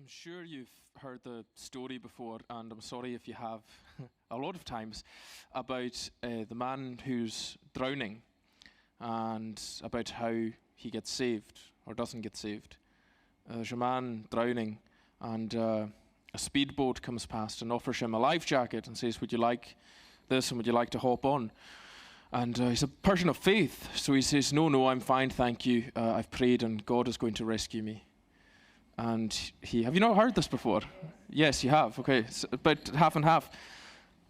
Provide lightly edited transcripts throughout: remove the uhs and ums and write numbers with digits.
I'm sure you've heard the story before, and I'm sorry if you have a lot of times, about the man who's drowning and about how he gets saved or doesn't get saved. There's a man drowning, and a speedboat comes past and offers him a life jacket and says, "Would you like this, and would you like to hop on?" And he's a person of faith, so he says, No, I'm fine, thank you. I've prayed and God is going to rescue me. And have you not heard this before? Yes, you have. Okay, it's about half and half.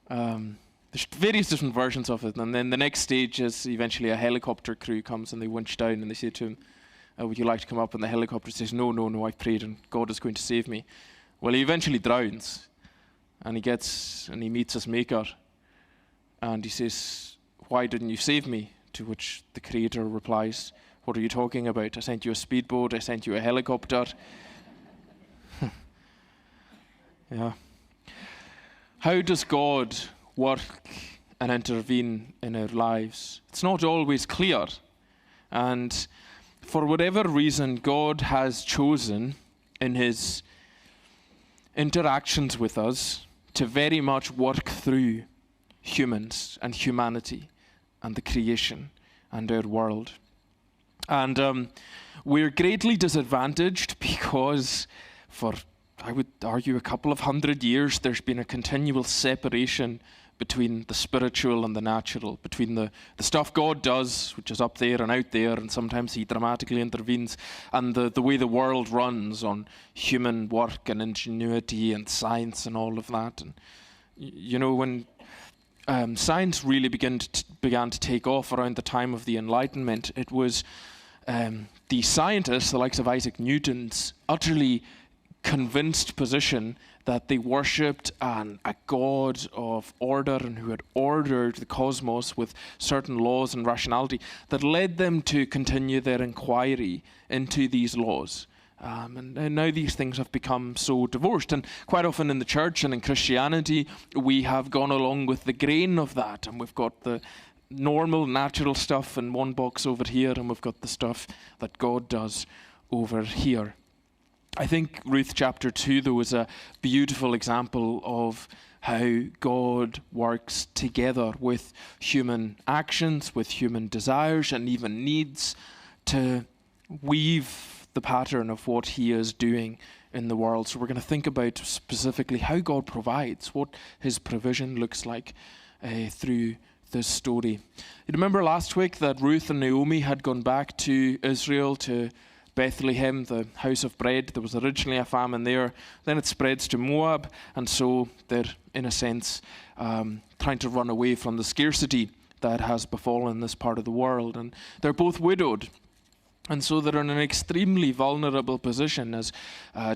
There's various different versions of it, and then the next stage is eventually a helicopter crew comes and they winch down and they say to him, "Would you like to come up?" And the helicopter says, No, I've prayed and God is going to save me. Well, he eventually drowns, and he meets his maker, and he says, "Why didn't you save me?" To which the Creator replies, "What are you talking about? I sent you a speedboat, I sent you a helicopter." Yeah. How does God work and intervene in our lives? It's not always clear. And for whatever reason, God has chosen in his interactions with us to very much work through humans and humanity and the creation and our world. And we're greatly disadvantaged because I would argue, a couple of 100 years, there's been a continual separation between the spiritual and the natural, between the stuff God does, which is up there and out there, and sometimes he dramatically intervenes, and the way the world runs on human work and ingenuity and science and all of that. And you know, when science really began to take off around the time of the Enlightenment, it was the scientists, the likes of Isaac Newton's, utterly convinced position that they worshipped a God of order and who had ordered the cosmos with certain laws and rationality that led them to continue their inquiry into these laws. And now these things have become so divorced. And quite often in the church and in Christianity, we have gone along with the grain of that. And we've got the normal, natural stuff in one box over here, and we've got the stuff that God does over here. I think Ruth chapter 2, though, is a beautiful example of how God works together with human actions, with human desires, and even needs to weave the pattern of what he is doing in the world. So we're going to think about specifically how God provides, what his provision looks like through this story. You remember last week that Ruth and Naomi had gone back to Israel, to Bethlehem, the house of bread. There was originally a famine there. Then it spreads to Moab, and so they're, in a sense, trying to run away from the scarcity that has befallen this part of the world. And they're both widowed. And so they're in an extremely vulnerable position as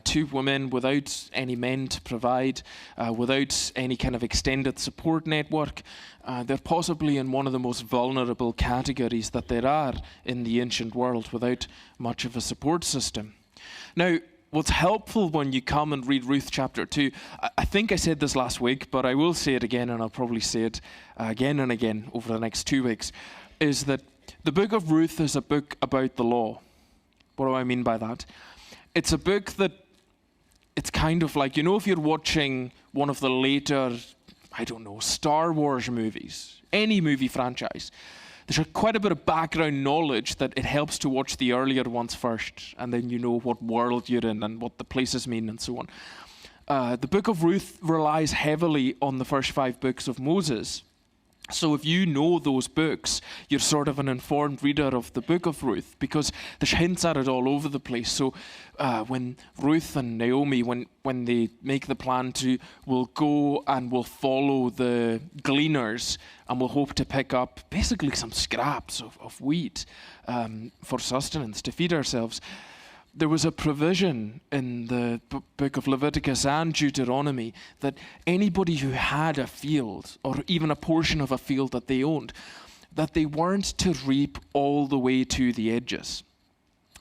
two women without any men to provide, without any kind of extended support network. They're possibly in one of the most vulnerable categories that there are in the ancient world, without much of a support system. Now, what's helpful when you come and read Ruth chapter 2, I think I said this last week, but I will say it again, and I'll probably say it again and again over the next 2 weeks, is that the book of Ruth is a book about the law. What do I mean by that? It's a book that, it's kind of like, if you're watching one of the later, Star Wars movies, any movie franchise, there's quite a bit of background knowledge that it helps to watch the earlier ones first, and then you know what world you're in and what the places mean and so on. The book of Ruth relies heavily on the first 5 books of Moses. So if you know those books, you're sort of an informed reader of the book of Ruth, because there's hints at it all over the place. So when Ruth and Naomi, when they make the plan we'll go and we'll follow the gleaners and we'll hope to pick up basically some scraps of wheat for sustenance, to feed ourselves. There was a provision in the book of Leviticus and Deuteronomy that anybody who had a field, or even a portion of a field that they owned, that they weren't to reap all the way to the edges.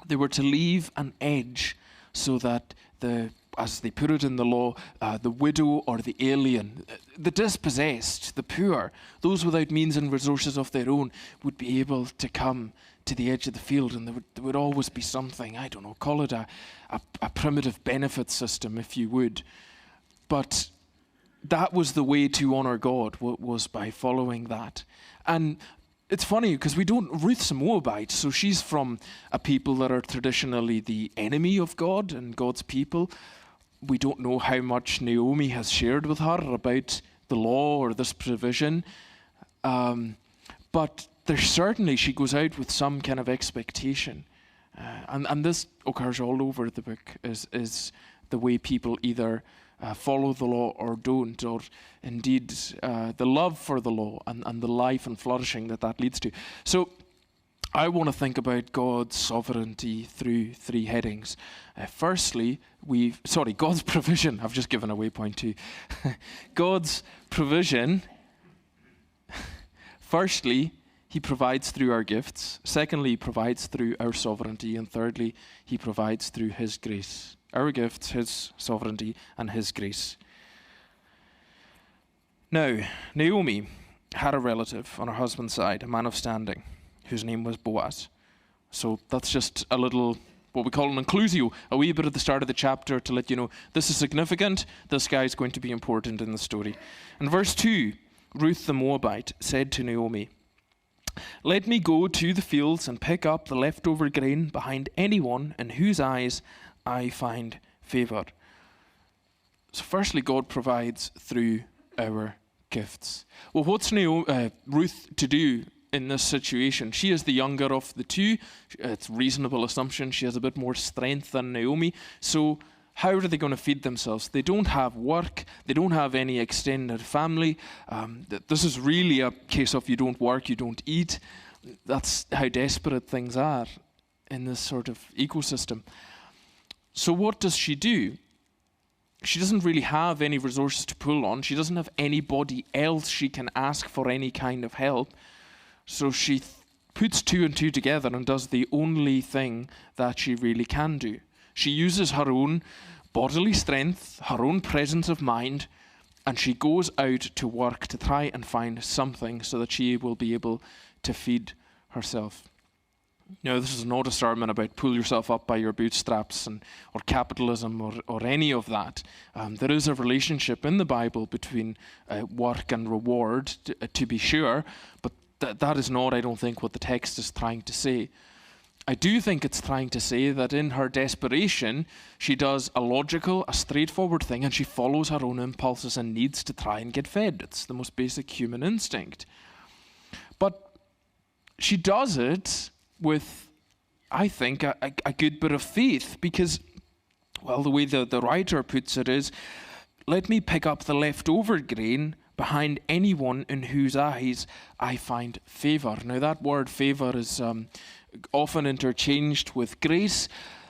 They were to leave an edge so that as they put it in the law, the widow or the alien, the dispossessed, the poor, those without means and resources of their own, would be able to come to the edge of the field, and there would always be something, I don't know, call it a primitive benefit system, if you would. But that was the way to honor God, was by following that. And it's funny because Ruth's a Moabite, so she's from a people that are traditionally the enemy of God and God's people. We don't know how much Naomi has shared with her about the law or this provision. But there's certainly, she goes out with some kind of expectation. And this occurs all over the book, is the way people either follow the law or don't, or indeed the love for the law and the life and flourishing that leads to. So I want to think about God's sovereignty through three headings. Firstly, God's provision. I've just given away point 2. God's provision. Firstly, he provides through our gifts. Secondly, he provides through our sovereignty. And thirdly, he provides through his grace. Our gifts, his sovereignty, and his grace. Now, Naomi had a relative on her husband's side, a man of standing, whose name was Boaz. So that's just a little, what we call an inclusio, a wee bit at the start of the chapter to let you know this is significant, this guy is going to be important in the story. In verse 2, Ruth the Moabite said to Naomi, "Let me go to the fields and pick up the leftover grain behind anyone in whose eyes I find favor." So firstly, God provides through our gifts. Well, what's Ruth to do in this situation? She is the younger of the two. It's a reasonable assumption. She has a bit more strength than Naomi. So how are they going to feed themselves? They don't have work. They don't have any extended family. This is really a case of you don't work, you don't eat. That's how desperate things are in this sort of ecosystem. So what does she do? She doesn't really have any resources to pull on. She doesn't have anybody else she can ask for any kind of help. So she puts 2 and 2 together and does the only thing that she really can do. She uses her own bodily strength, her own presence of mind, and she goes out to work to try and find something so that she will be able to feed herself. Now, this is not a sermon about pull yourself up by your bootstraps or capitalism or any of that. There is a relationship in the Bible between work and reward, to be sure, but that is not, I don't think, what the text is trying to say. I do think it's trying to say that in her desperation, she does a logical, a straightforward thing, and she follows her own impulses and needs to try and get fed. It's the most basic human instinct. But she does it with, I think, a good bit of faith, because, well, the way the writer puts it is, let me pick up the leftover grain behind anyone in whose eyes I find favor. Now, that word favor is often interchanged with grace.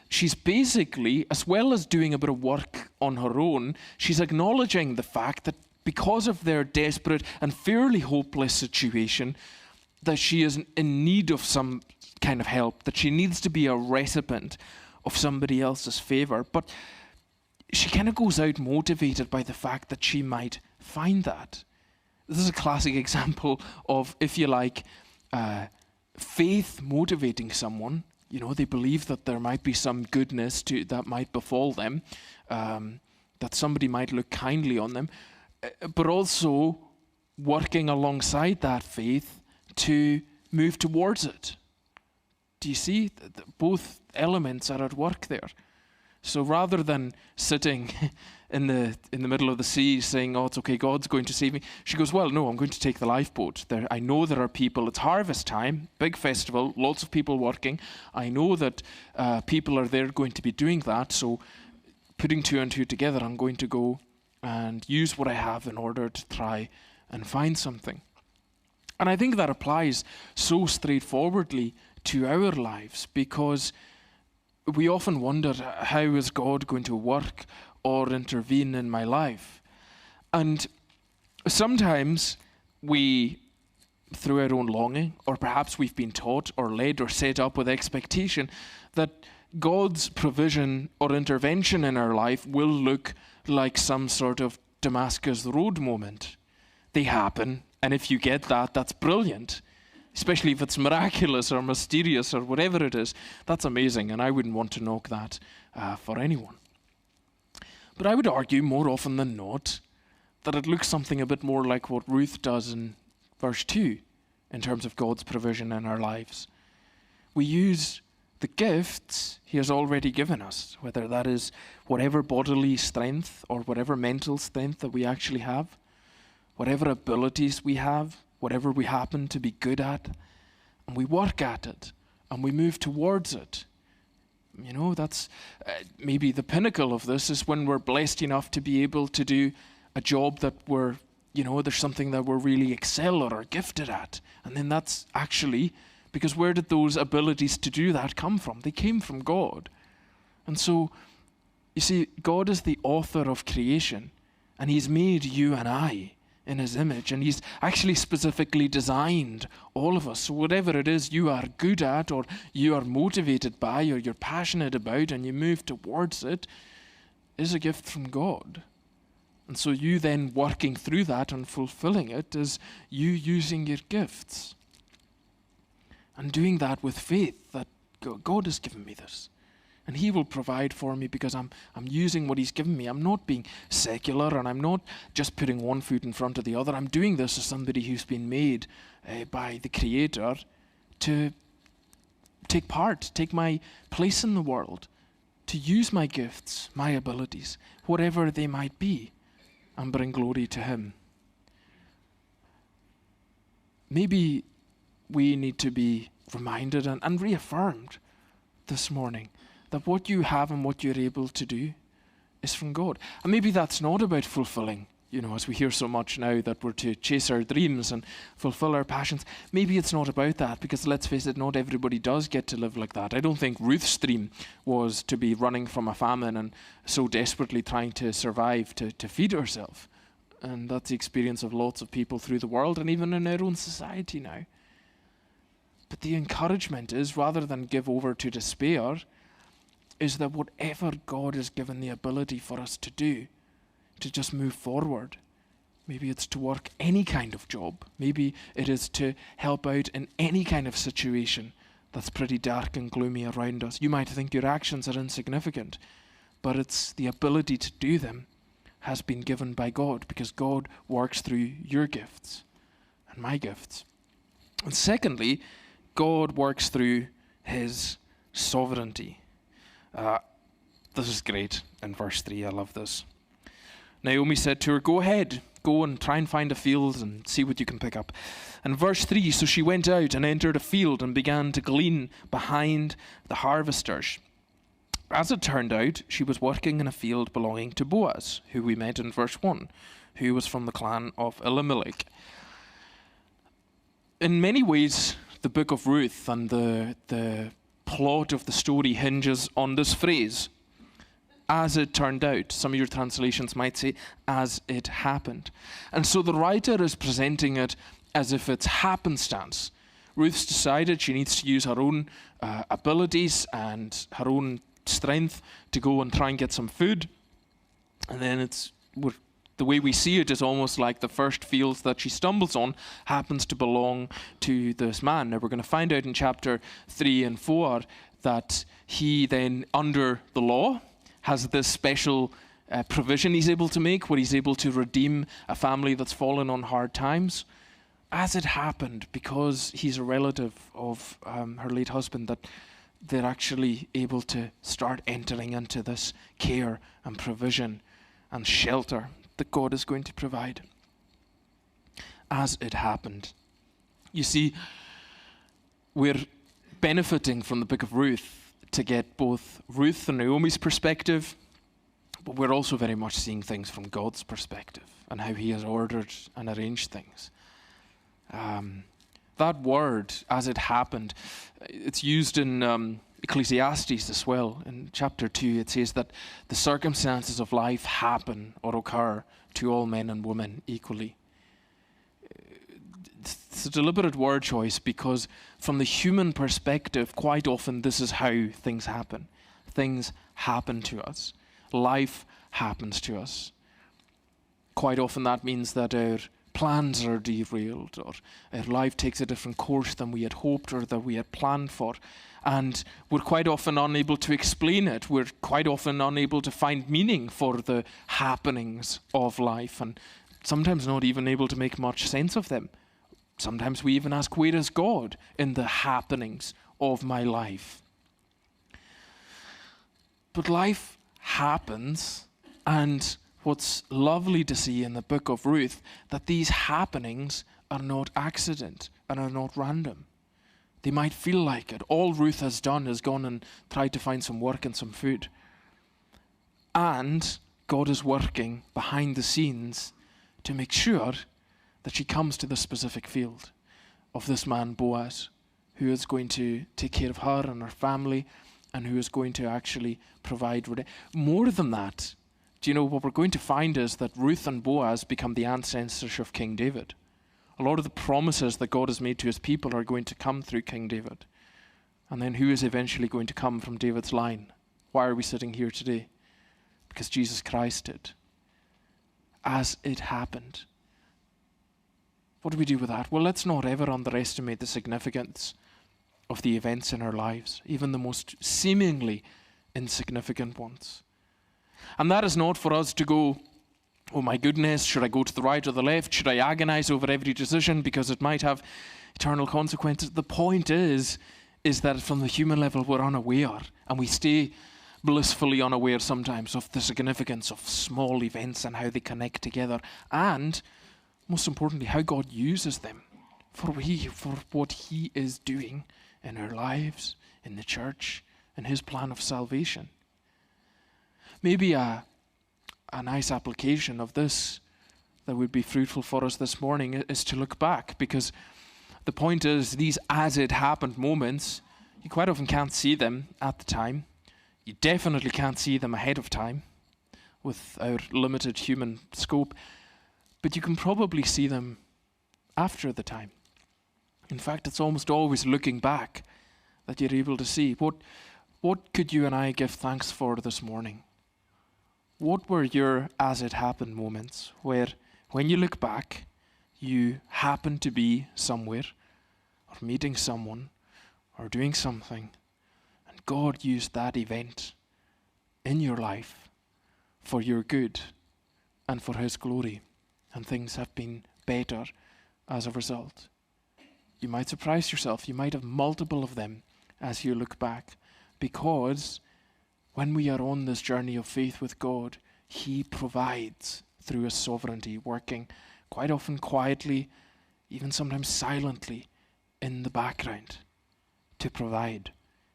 She's basically, as well as doing a bit of work on her own, she's acknowledging the fact that because of their desperate and fairly hopeless situation, that she is in need of some kind of help, that she needs to be a recipient of somebody else's favor. But she kind of goes out motivated by the fact that she might find that. This is a classic example of, if you like, faith motivating someone. You know, they believe that there might be some goodness that might befall them, that somebody might look kindly on them, but also working alongside that faith to move towards it. Do you see? Both elements are at work there. So rather than sitting in the middle of the sea saying, "Oh, it's okay, God's going to save me," she goes, "Well, no, I'm going to take the lifeboat. I know there are people. It's harvest time, big festival, lots of people working. I know that people are there going to be doing that. So putting 2 and 2 together, I'm going to go and use what I have in order to try and find something." And I think that applies so straightforwardly to our lives, because we often wonder, how is God going to work or intervene in my life? And sometimes we, through our own longing, or perhaps we've been taught or led or set up with expectation that God's provision or intervention in our life will look like some sort of Damascus Road moment. They happen, and if you get that, that's brilliant. especially if it's miraculous or mysterious or whatever it is. That's amazing, and I wouldn't want to knock that for anyone. But I would argue more often than not that it looks something a bit more like what Ruth does in verse 2 in terms of God's provision in our lives. We use the gifts he has already given us, whether that is whatever bodily strength or whatever mental strength that we actually have, whatever abilities we have, whatever we happen to be good at, and we work at it and we move towards it. You know, that's maybe the pinnacle of this is when we're blessed enough to be able to do a job that there's something that we're really excel or are gifted at. And then that's actually, because where did those abilities to do that come from? They came from God. And so, you see, God is the author of creation, and he's made you and I in his image, and he's actually specifically designed all of us. So whatever it is you are good at, or you are motivated by, or you're passionate about, and you move towards it, is a gift from God. And so you then working through that and fulfilling it is you using your gifts and doing that with faith that God has given me this. And he will provide for me because I'm using what he's given me. I'm not being secular, and I'm not just putting one foot in front of the other. I'm doing this as somebody who's been made by the Creator to take my place in the world, to use my gifts, my abilities, whatever they might be, and bring glory to him. Maybe we need to be reminded and reaffirmed this morning that what you have and what you're able to do is from God. And maybe that's not about fulfilling, as we hear so much now that we're to chase our dreams and fulfill our passions. Maybe it's not about that, because let's face it, not everybody does get to live like that. I don't think Ruth's dream was to be running from a famine and so desperately trying to survive to feed herself. And that's the experience of lots of people through the world and even in our own society now. But the encouragement is, rather than give over to despair, is that whatever God has given the ability for us to do, to just move forward. Maybe it's to work any kind of job. Maybe it is to help out in any kind of situation that's pretty dark and gloomy around us. You might think your actions are insignificant, but it's the ability to do them has been given by God, because God works through your gifts and my gifts. And secondly, God works through his sovereignty. This is great in verse 3. I love this. Naomi said to her, "Go ahead, go and try and find a field and see what you can pick up." And verse 3, so she went out and entered a field and began to glean behind the harvesters. As it turned out, she was working in a field belonging to Boaz, who we met in verse 1, who was from the clan of Elimelech. In many ways, the book of Ruth and the plot of the story hinges on this phrase, as it turned out. Some of your translations might say, as it happened. And so the writer is presenting it as if it's happenstance. Ruth's decided she needs to use her own abilities and her own strength to go and try and get some food. And then the way we see it is almost like the first field that she stumbles on happens to belong to this man. Now we're going to find out in chapter 3 and 4 that he then, under the law, has this special provision he's able to make, where he's able to redeem a family that's fallen on hard times. As it happened, because he's a relative of her late husband, that they're actually able to start entering into this care and provision and shelter that God is going to provide. As it happened. You see, we're benefiting from the book of Ruth to get both Ruth and Naomi's perspective, but we're also very much seeing things from God's perspective and how he has ordered and arranged things. That word, as it happened, it's used in Ecclesiastes as well. In chapter 2, it says that the circumstances of life happen or occur to all men and women equally. It's a deliberate word choice, because from the human perspective, quite often this is how things happen. Things happen to us. Life happens to us. Quite often that means that our plans are derailed, or our life takes a different course than we had hoped or that we had planned for. And we're quite often unable to explain it. We're quite often unable to find meaning for the happenings of life, and sometimes not even able to make much sense of them. Sometimes we even ask, where is God in the happenings of my life? But life happens, and what's lovely to see in the book of Ruth, that these happenings are not accident and are not random. They might feel like it. All Ruth has done is gone and tried to find some work and some food. And God is working behind the scenes to make sure that she comes to the specific field of this man Boaz, who is going to take care of her and her family, and who is going to actually provide. More than that, do you know what we're going to find is that Ruth and Boaz become the ancestors of King David. A lot of the promises that God has made to his people are going to come through King David. And then who is eventually going to come from David's line? Why are we sitting here today? Because Jesus Christ did. As it happened. What do we do with that? Well, let's not ever underestimate the significance of the events in our lives, even the most seemingly insignificant ones. And that is not for us to go, oh my goodness, should I go to the right or the left? Should I agonize over every decision because it might have eternal consequences? The point is that from the human level we're unaware, and we stay blissfully unaware sometimes of the significance of small events and how they connect together, and most importantly, how God uses them for what he is doing in our lives, in the church, in his plan of salvation. Maybe a nice application of this that would be fruitful for us this morning is to look back, because the point is these as it happened moments, you quite often can't see them at the time. You definitely can't see them ahead of time with our limited human scope, but you can probably see them after the time. In fact, it's almost always looking back that you're able to see. What could you and I give thanks for this morning? What were your as it happened moments where when you look back, you happen to be somewhere or meeting someone or doing something, and God used that event in your life for your good and for his glory, and things have been better as a result? You might surprise yourself. You might have multiple of them as you look back, because when we are on this journey of faith with God, he provides through his sovereignty, working quite often quietly, even sometimes silently in the background to provide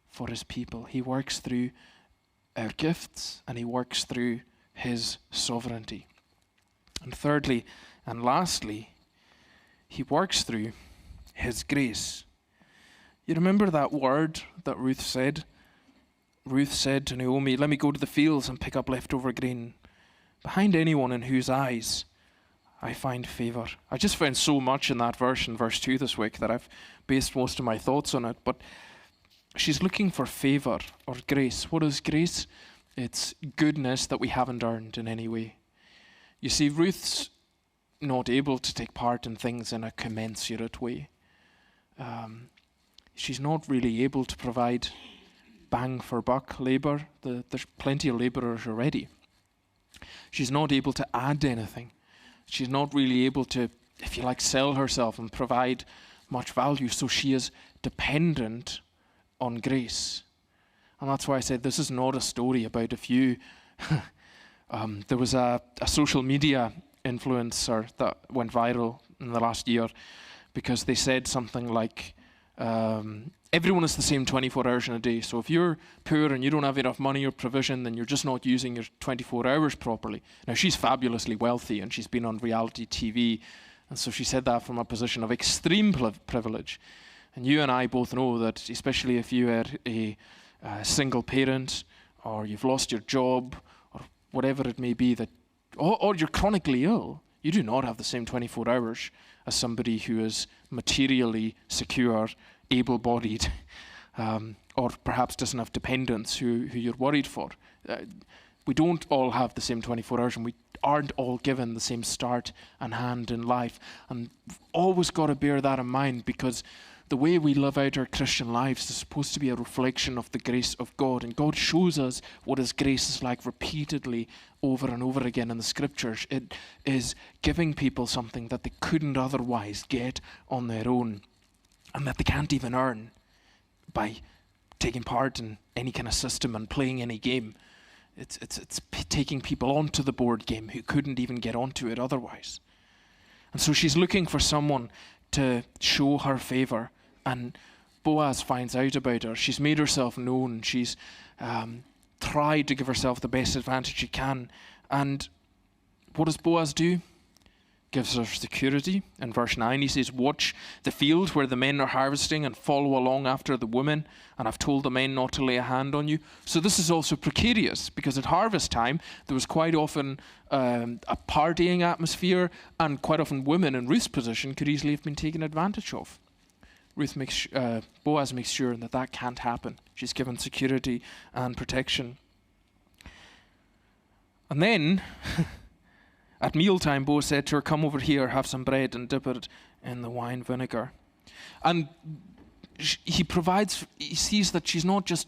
for his people. He works through our gifts, and he works through his sovereignty. And thirdly and lastly, he works through his grace. You remember that word that Ruth said? Ruth said to Naomi, let me go to the fields and pick up leftover grain. Behind anyone in whose eyes I find favor. I just found so much in that verse in verse 2 this week that I've based most of my thoughts on it. But she's looking for favor or grace. What is grace? It's goodness that we haven't earned in any way. You see, Ruth's not able to take part in things in a commensurate way. She's not really able to provide bang for buck labor. There's plenty of laborers already. She's not able to add anything. She's not really able to, if you like, sell herself and provide much value. So she is dependent on grace. And that's why I said this is not a story about a few. There was a social media influencer that went viral in the last year because they said something like, everyone is the same 24 hours in a day. So if you're poor and you don't have enough money or provision, then you're just not using your 24 hours properly. Now, she's fabulously wealthy and she's been on reality TV. And so she said that from a position of extreme privilege. And you and I both know that, especially if you are a single parent or you've lost your job or whatever it may be, that, or you're chronically ill, you do not have the same 24 hours as somebody who is materially secure, able-bodied, or perhaps doesn't have dependents who you're worried for. We don't all have the same 24 hours, and we aren't all given the same start and hand in life. And we've always got to bear that in mind, because the way we live out our Christian lives is supposed to be a reflection of the grace of God. And God shows us what His grace is like repeatedly over and over again in the Scriptures. It is giving people something that they couldn't otherwise get on their own, and that they can't even earn by taking part in any kind of system and playing any game. It's taking people onto the board game who couldn't even get onto it otherwise. And so she's looking for someone to show her favor, and Boaz finds out about her. She's made herself known. She's tried to give herself the best advantage she can. And what does Boaz do? Gives her security. In verse 9 he says, "Watch the field where the men are harvesting and follow along after the women, and I've told the men not to lay a hand on you." So this is also precarious, because at harvest time there was quite often a partying atmosphere, and quite often women in Ruth's position could easily have been taken advantage of. Boaz makes sure that can't happen. She's given security and protection. And then at mealtime, Boaz said to her, "Come over here, have some bread and dip it in the wine vinegar." And he sees that she's not just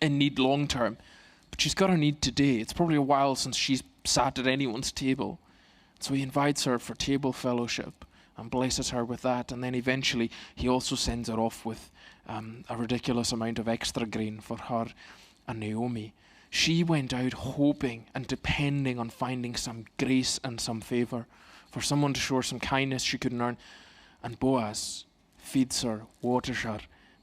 in need long term, but she's got a need today. It's probably a while since she's sat at anyone's table. So he invites her for table fellowship and blesses her with that. And then eventually he also sends her off with a ridiculous amount of extra grain for her and Naomi. She went out hoping and depending on finding some grace and some favor, for someone to show her some kindness she couldn't earn. And Boaz feeds her, waters her,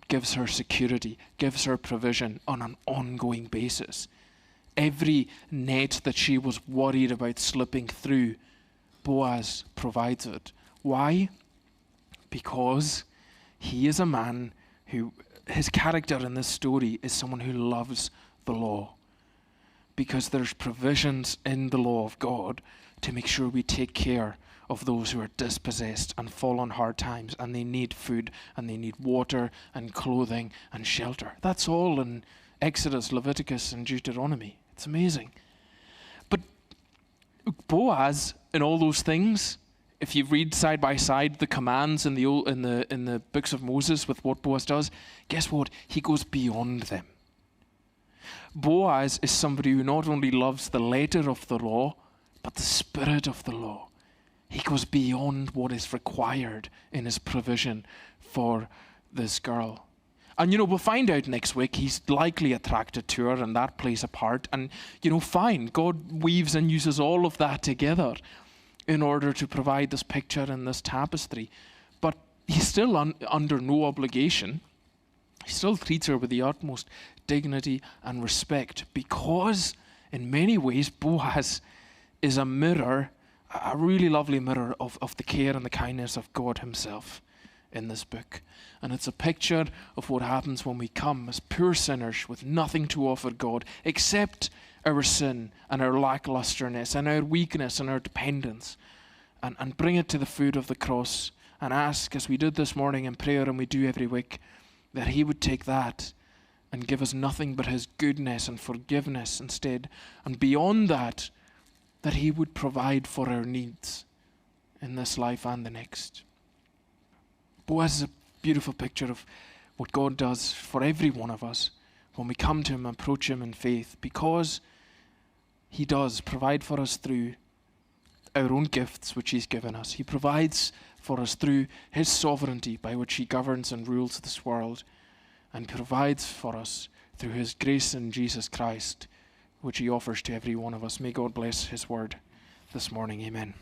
gives her security, gives her provision on an ongoing basis. Every net that she was worried about slipping through, Boaz provides it. Why? Because he is a man who, his character in this story is someone who loves the law. Because there's provisions in the law of God to make sure we take care of those who are dispossessed and fall on hard times, and they need food and they need water and clothing and shelter. That's all in Exodus, Leviticus and Deuteronomy. It's amazing. But Boaz, in all those things, if you read side by side the commands in the books of Moses with what Boaz does, guess what? He goes beyond them. Boaz is somebody who not only loves the letter of the law, but the spirit of the law. He goes beyond what is required in his provision for this girl. And, we'll find out next week he's likely attracted to her, and that plays a part. And, fine, God weaves and uses all of that together in order to provide this picture and this tapestry. But he's still under no obligation. He still treats her with the utmost dignity and respect, because in many ways Boaz is a mirror, a really lovely mirror of the care and the kindness of God himself in this book. And it's a picture of what happens when we come as poor sinners with nothing to offer God except our sin and our lacklusterness and our weakness and our dependence, and bring it to the foot of the cross and ask, as we did this morning in prayer and we do every week, that he would take that and give us nothing but his goodness and forgiveness instead. And beyond that, that he would provide for our needs in this life and the next. Boaz is a beautiful picture of what God does for every one of us when we come to him and approach him in faith, because he does provide for us through our own gifts which he's given us. He provides for us through his sovereignty by which he governs and rules this world, and provides for us through his grace in Jesus Christ, which he offers to every one of us. May God bless his word this morning. Amen.